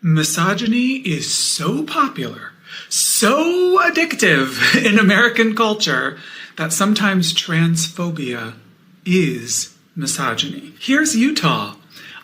Misogyny is so popular, so addictive in American culture that sometimes transphobia is misogyny. Here's Utah.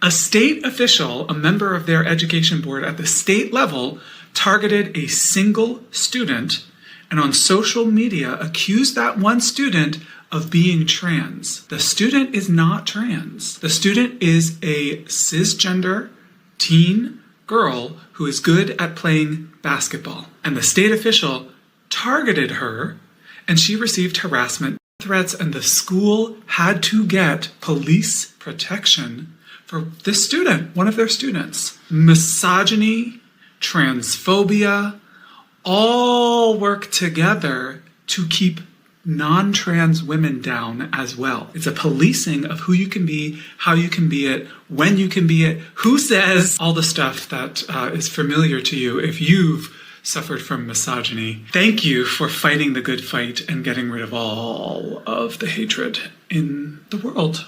A state official, a member of their education board at the state level, targeted a single student and on social media accused that one student of being trans. The student is not trans. The student is a cisgender teen girl who is good at playing basketball. And the state official targeted her, and she received harassment threats, and the school had to get police protection for this student, one of their students. Misogyny, transphobia, all work together to keep non-trans women down as well. It's a policing of who you can be, how you can be it, when you can be it, who says, all the stuff that is familiar to you if you've suffered from misogyny. Thank you for fighting the good fight and getting rid of all of the hatred in the world.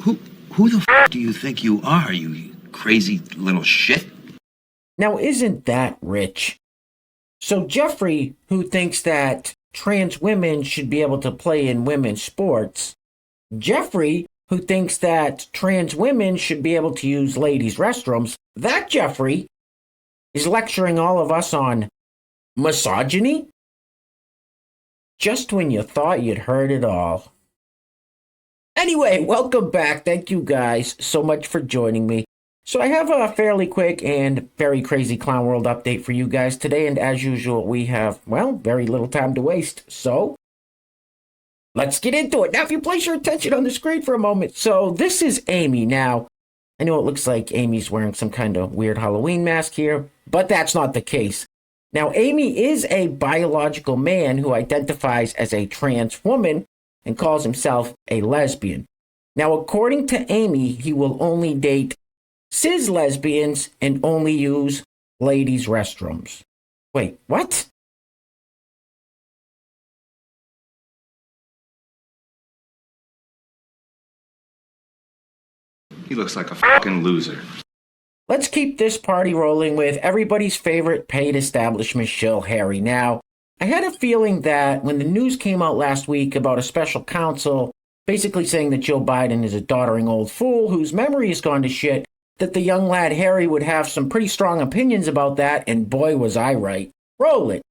Who the f*** do you think you are, you crazy little shit? Now, isn't that rich? So Jeffrey, who thinks that trans women should be able to play in women's sports, Jeffrey, who thinks that trans women should be able to use ladies' restrooms, that Jeffrey is lecturing all of us on misogyny? Just when you thought you'd heard it all. Anyway, welcome back. Thank you guys so much for joining me. So I have a fairly quick and very crazy clown world update for you guys today, and as usual, we have, well, very little time to waste, so let's get into it. Now, if you place your attention on the screen for a moment, so this is Amy. Now, I know it looks like Amy's wearing some kind of weird Halloween mask here, but that's not the case. Now, Amy is a biological man who identifies as a trans woman and calls himself a lesbian. Now, according to Amy, he will only date cis lesbians and only use ladies' restrooms. Wait, what? He looks like a fucking loser. Let's keep this party rolling with everybody's favorite paid establishment shill, Harry. Now, I had a feeling that when the news came out last week about a special counsel basically saying that Joe Biden is a doddering old fool whose memory has gone to shit, that the young lad Harry would have some pretty strong opinions about that, and boy was I right. Roll it.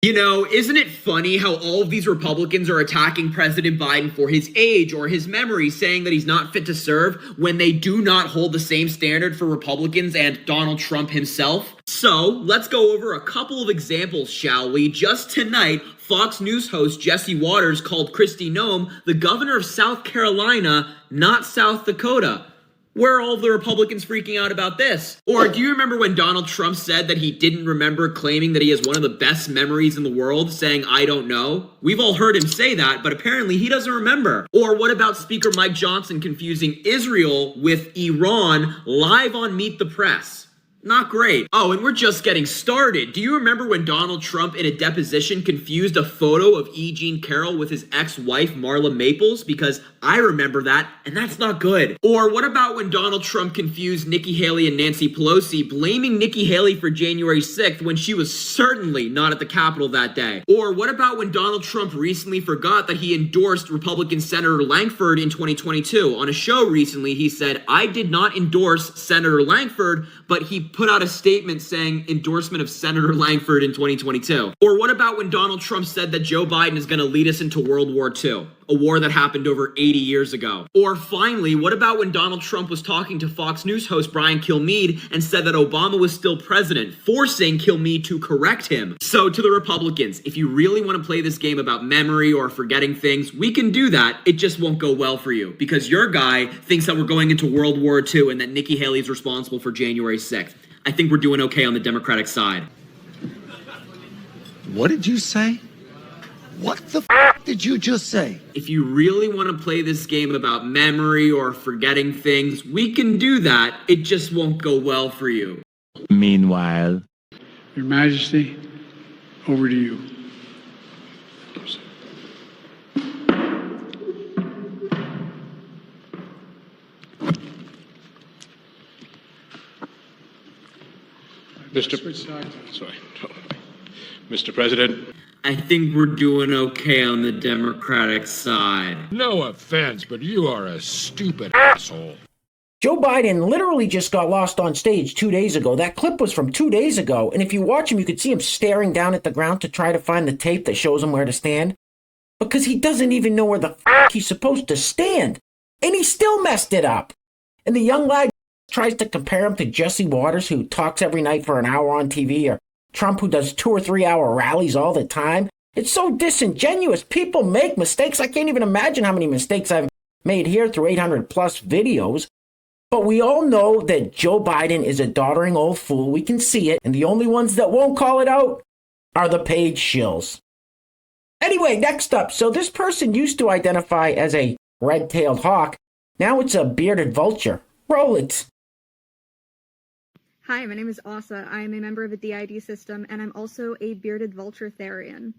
You know, isn't it funny how all of these Republicans are attacking President Biden for his age or his memory, saying that he's not fit to serve when they do not hold the same standard for Republicans and Donald Trump himself? So, let's go over a couple of examples, shall we? Just tonight, Fox News host Jesse Waters called Kristi Noem the governor of South Carolina, not South Dakota. Where are all the Republicans freaking out about this? Or do you remember when Donald Trump said that he didn't remember claiming that he has one of the best memories in the world, saying, I don't know? We've all heard him say that, but apparently he doesn't remember. Or what about Speaker Mike Johnson confusing Israel with Iran live on Meet the Press? Not great. Oh, and we're just getting started. Do you remember when Donald Trump in a deposition confused a photo of E. Jean Carroll with his ex-wife Marla Maples? Because I remember that, and that's not good. Or what about when Donald Trump confused Nikki Haley and Nancy Pelosi, blaming Nikki Haley for January 6th when she was certainly not at the Capitol that day? Or what about when Donald Trump recently forgot that he endorsed Republican Senator Langford in 2022? On a show recently, he said, I did not endorse Senator Langford, but he put out a statement saying endorsement of Senator Langford in 2022. Or what about when Donald Trump said that Joe Biden is going to lead us into World War II, a war that happened over 80 years ago? Or finally, what about when Donald Trump was talking to Fox News host Brian Kilmeade and said that Obama was still president, forcing Kilmeade to correct him? So to the Republicans, if you really want to play this game about memory or forgetting things, we can do that. It just won't go well for you because your guy thinks that we're going into World War II and that Nikki Haley is responsible for January 6th. I think we're doing okay on the Democratic side. What did you say? What the f*** did you just say? If you really want to play this game about memory or forgetting things, we can do that. It just won't go well for you. Meanwhile, Your Majesty, over to you. Mr. President. I think we're doing okay on the Democratic side. No offense, but you are a stupid asshole. Joe Biden literally just got lost on stage 2 days ago. That clip was from 2 days ago, and if you watch him, you could see him staring down at the ground to try to find the tape that shows him where to stand, because he doesn't even know where the he's supposed to stand, and he still messed it up. And the young lad tries to compare him to Jesse Waters, who talks every night for an hour on TV, or Trump, who does 2 or 3 hour rallies all the time. It's so disingenuous. People make mistakes. I can't even imagine how many mistakes I've made here through 800 plus videos. But we all know that Joe Biden is a doddering old fool. We can see it. And the only ones that won't call it out are the paid shills. Anyway, next up. So this person used to identify as a red-tailed hawk. Now it's a bearded vulture. Roll it. Hi, my name is Asa. I am a member of the DID system, and I'm also a bearded vulture Therian.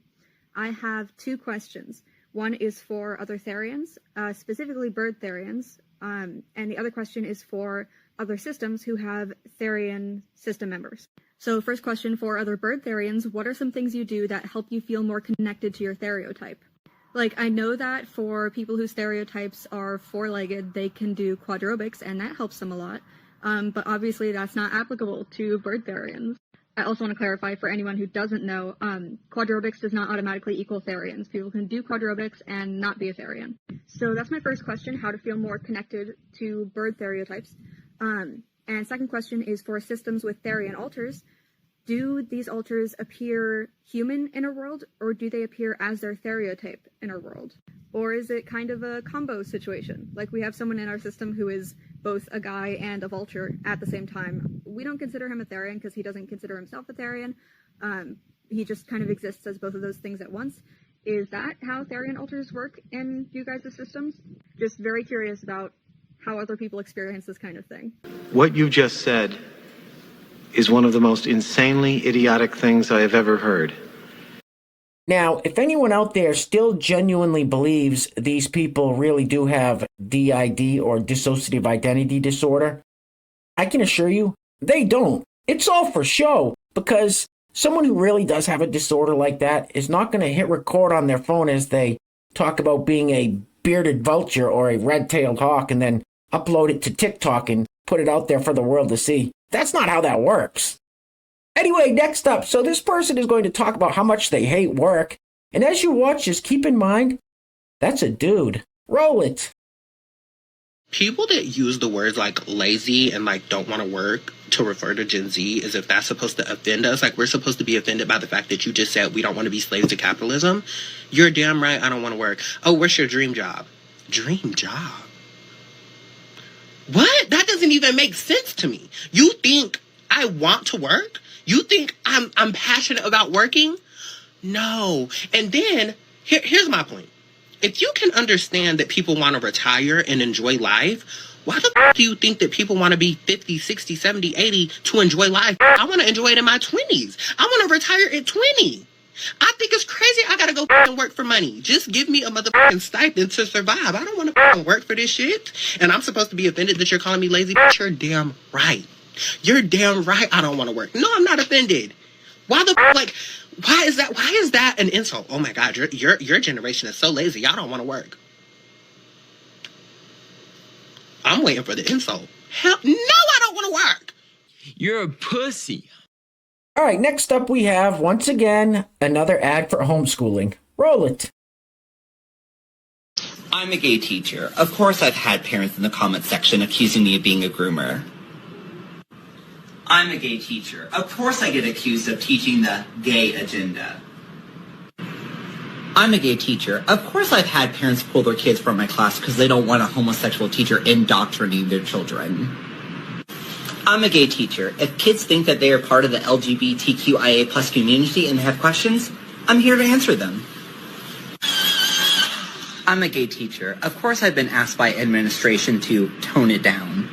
I have 2 questions. One is for other Therians, specifically bird Therians, and the other question is for other systems who have Therian system members. So first question for other bird Therians, what are some things you do that help you feel more connected to your stereotype? Like, I know that for people whose stereotypes are 4-legged, they can do quadrobics, and that helps them a lot. But obviously that's not applicable to bird Therians. I also want to clarify for anyone who doesn't know, quadrobics does not automatically equal Therians. People can do quadrobics and not be a Therian. So that's my first question, how to feel more connected to bird stereotypes. And second question is for systems with Therian alters. Do these alters appear human in our world, or do they appear as their stereotype in our world? Or is it kind of a combo situation? Like, we have someone in our system who is both a guy and a vulture at the same time. We don't consider him a Therian because he doesn't consider himself a Therian. He just kind of exists as both of those things at once. Is that how Therian alters work in you guys' systems? Just very curious about how other people experience this kind of thing. What you just said is one of the most insanely idiotic things I have ever heard. Now, if anyone out there still genuinely believes these people really do have DID or dissociative identity disorder, I can assure you they don't. It's all for show, because someone who really does have a disorder like that is not going to hit record on their phone as they talk about being a bearded vulture or a red-tailed hawk and then upload it to TikTok and put it out there for the world to see. That's not how that works. Anyway, next up, so this person is going to talk about how much they hate work. And as you watch, just keep in mind, that's a dude. Roll it. People that use the words like lazy and like don't want to work to refer to Gen Z as if that's supposed to offend us. Like, we're supposed to be offended by the fact that you just said we don't want to be slaves to capitalism. You're damn right I don't want to work. Oh, what's your dream job? Dream job? What? That doesn't even make sense to me. You think I want to work? You think I'm passionate about working? No. And then, here's my point. If you can understand that people want to retire and enjoy life, why the do you think that people want to be 50, 60, 70, 80 to enjoy life? I want to enjoy it in my 20s. I want to retire at 20. I think it's crazy I gotta go and work for money. Just give me a motherfucking stipend to survive. I don't want to work for this shit. And I'm supposed to be offended that you're calling me lazy? But you're damn right. You're damn right I don't want to work. No, I'm not offended. Why is that an insult? Oh my God, your generation is so lazy. Y'all don't want to work. I'm waiting for the insult. Hell, no, I don't want to work. You're a pussy. All right, next up we have, once again, another ad for homeschooling. Roll it. I'm a gay teacher. Of course I've had parents in the comment section accusing me of being a groomer. I'm a gay teacher. Of course I get accused of teaching the gay agenda. I'm a gay teacher. Of course I've had parents pull their kids from my class because they don't want a homosexual teacher indoctrinating their children. I'm a gay teacher. If kids think that they are part of the LGBTQIA plus community and have questions, I'm here to answer them. I'm a gay teacher. Of course I've been asked by administration to tone it down.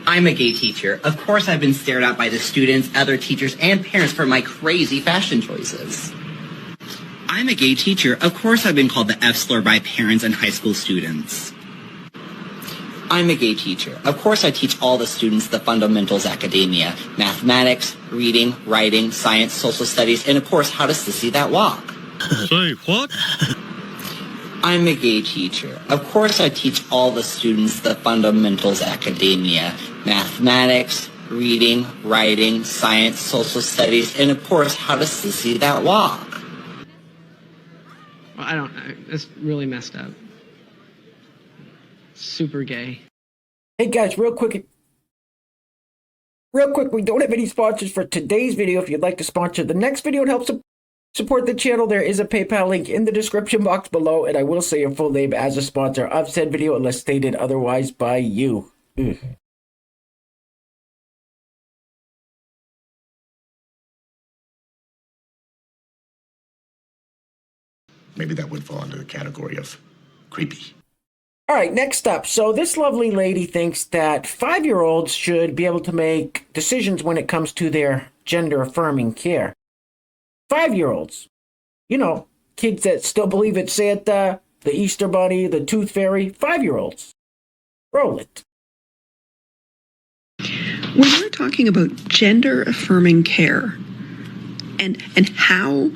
I'm a gay teacher. Of course I've been stared at by the students, other teachers, and parents for my crazy fashion choices. I'm a gay teacher. Of course I've been called the F slur by parents and high school students. I'm a gay teacher. Of course I teach all the students the fundamentals academia, mathematics, reading, writing, science, social studies, and of course how to sissy that walk. Say what? I'm a gay teacher. Of course I teach all the students the fundamentals academia, mathematics, reading, writing, science, social studies, and of course how to sissy that walk. Well, I don't know. That's really messed up. Super gay. Hey guys, real quick, we don't have any sponsors for today's video. If you'd like to sponsor the next video and help support the channel, there is a PayPal link in the description box below, and I will say your full name as a sponsor of said video unless stated otherwise by you. Maybe that would fall under the category of creepy. All right, next up. So this lovely lady thinks that 5-year-olds should be able to make decisions when it comes to their gender-affirming care. 5-year-olds. You know, kids that still believe in Santa, the Easter Bunny, the Tooth Fairy. 5-year-olds. Roll it. When we're talking about gender-affirming care and how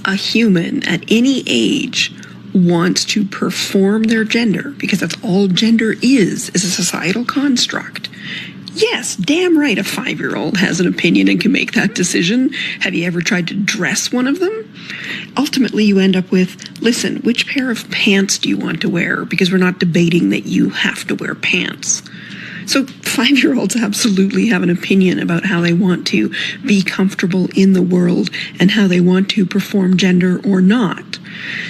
a human at any age wants to perform their gender, because that's all gender is a societal construct. Yes, damn right, a 5-year-old has an opinion and can make that decision. Have you ever tried to dress one of them? Ultimately, you end up with, listen, which pair of pants do you want to wear? Because we're not debating that you have to wear pants. So 5-year-olds absolutely have an opinion about how they want to be comfortable in the world and how they want to perform gender or not.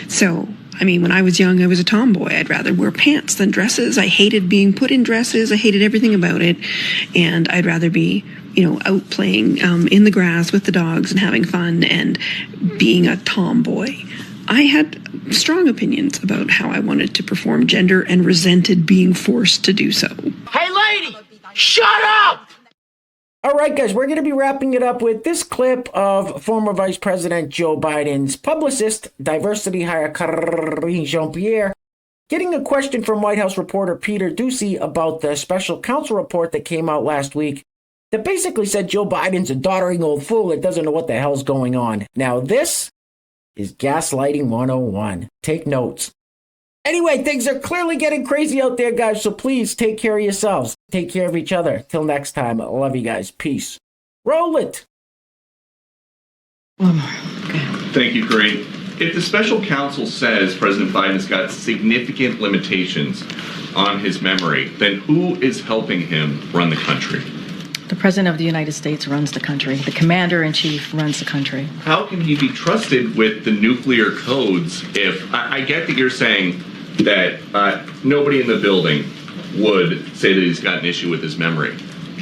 So, I mean, when I was young, I was a tomboy. I'd rather wear pants than dresses. I hated being put in dresses. I hated everything about it. And I'd rather be, out playing in the grass with the dogs and having fun and being a tomboy. I had strong opinions about how I wanted to perform gender and resented being forced to do so. Hey, lady, shut up! All right, guys, we're going to be wrapping it up with this clip of former Vice President Joe Biden's publicist, diversity hire Karine Jean-Pierre, getting a question from White House reporter Peter Doocy about the special counsel report that came out last week that basically said Joe Biden's a doddering old fool that doesn't know what the hell's going on. Now, this is Gaslighting 101. Take notes. Anyway, things are clearly getting crazy out there, guys, so please take care of yourselves. Take care of each other. Till next time, I love you guys. Peace. Roll it. One more. Okay. Thank you, Corinne. If the special counsel says President Biden's got significant limitations on his memory, then who is helping him run the country? The President of the United States runs the country. The Commander-in-Chief runs the country. How can he be trusted with the nuclear codes if I get that you're saying that nobody in the building would say that he's got an issue with his memory,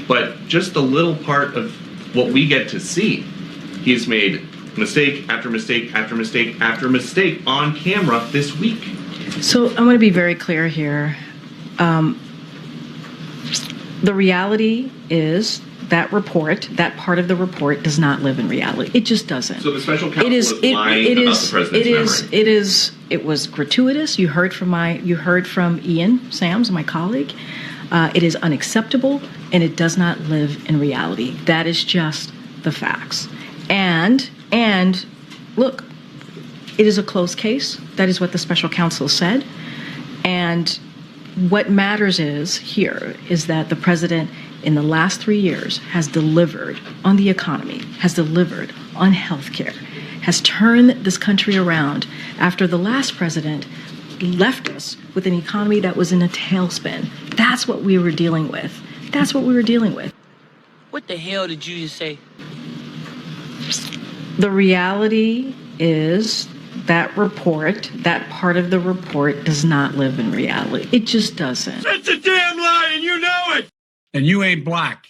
but just a little part of what we get to see, he's made mistake after mistake after mistake after mistake on camera this week. So I'm going to be very clear here. The reality is that report, that part of the report, does not live in reality. It just doesn't. So the special counsel is lying about the president's memory. It was gratuitous. You heard from Ian Sams, my colleague. It is unacceptable, and it does not live in reality. That is just the facts. And look, it is a closed case. That is what the special counsel said. And what matters is that the president in the last 3 years has delivered on the economy, has delivered on health care, has turned this country around after the last president left us with an economy that was in a tailspin. That's what we were dealing with. What the hell did you just say? The reality is that report, that part of the report, does not live in reality. It just doesn't. It's a damn lie, and you know it! And you ain't black.